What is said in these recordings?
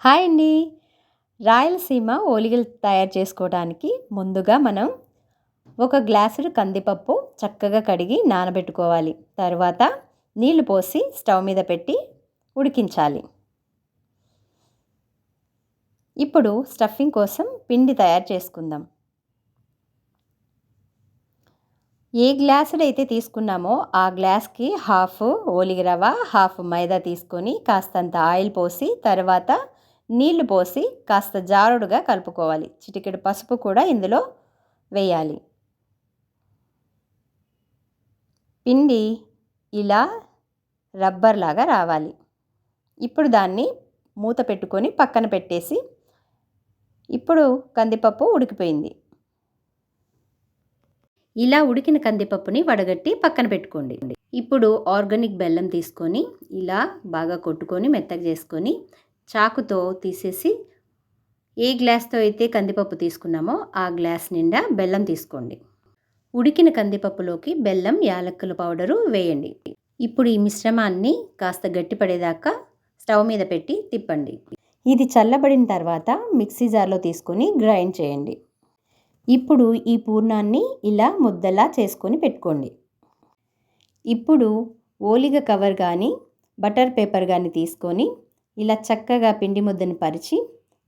Hi అండి. రాయలసీమ ఓలిగలు తయారు చేసుకోవడానికి ముందుగా మనం ఒక గ్లాసుడు కందిపప్పు చక్కగా కడిగి నానబెట్టుకోవాలి. తర్వాత నీళ్లు పోసి స్టవ్ మీద పెట్టి ఉడికించాలి. ఇప్పుడు స్టఫింగ్ కోసం పిండి తయారు చేసుకుందాం. ఏ గ్లాసుడైతే తీసుకున్నామో ఆ గ్లాస్కి హాఫ్ ఓలిగ రవ్వ, హాఫ్ మైదా తీసుకొని కాస్తంత ఆయిల్ పోసి తర్వాత నీళ్లు పోసి కాస్త జారుడుగా కలుపుకోవాలి. చిటికెడు పసుపు కూడా ఇందులో వేయాలి. పిండి ఇలా రబ్బర్ లాగా రావాలి. ఇప్పుడు దాన్ని మూత పెట్టుకొని పక్కన పెట్టేసి ఇప్పుడు కందిపప్పు ఉడికిపోయింది. ఇలా ఉడికిన కందిపప్పుని వడగట్టి పక్కన పెట్టుకోండి. ఇప్పుడు ఆర్గానిక్ బెల్లం తీసుకొని ఇలా బాగా కొట్టుకొని మెత్తగా చేసుకొని చాకుతో తీసేసి ఏ గ్లాస్తో అయితే కందిపప్పు తీసుకున్నామో ఆ గ్లాస్ నిండా బెల్లం తీసుకోండి. ఉడికిన కందిపప్పులోకి బెల్లం, యాలక్కుల పౌడరు వేయండి. ఇప్పుడు ఈ మిశ్రమాన్ని కాస్త గట్టిపడేదాకా స్టవ్ మీద పెట్టి తిప్పండి. ఇది చల్లబడిన తర్వాత మిక్సీ జార్లో తీసుకొని గ్రైండ్ చేయండి. ఇప్పుడు ఈ పూర్ణాన్ని ఇలా ముద్దలా చేసుకొని పెట్టుకోండి. ఇప్పుడు ఓలిగ కవర్ కానీ బటర్ పేపర్ కానీ తీసుకొని ఇలా చక్కగా పిండి ముద్దని పరిచి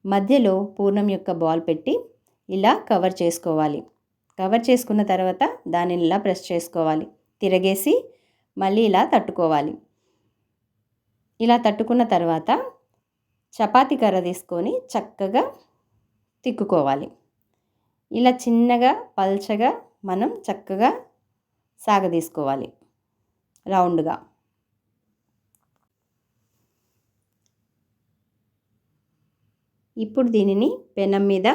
మధ్యలో పూర్ణం యొక్క బాల్ పెట్టి ఇలా కవర్ చేసుకోవాలి. కవర్ చేసుకున్న తర్వాత దానిని ఇలా ప్రెస్ చేసుకోవాలి. తిరగేసి మళ్ళీ ఇలా తట్టుకోవాలి. ఇలా తట్టుకున్న తర్వాత చపాతీ కర్ర తీసుకొని చక్కగా తిక్కుకోవాలి. ఇలా చిన్నగా పల్చగా మనం చక్కగా సాగదీసుకోవాలి రౌండ్గా. ఇప్పుడు దీనిని పెనం మీద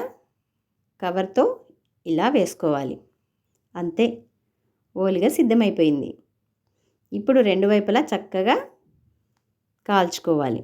కవర్తో ఇలా వేసుకోవాలి. అంతే, ఓలిగ సిద్ధమైపోయింది. ఇప్పుడు రెండు వైపులా చక్కగా కాల్చుకోవాలి.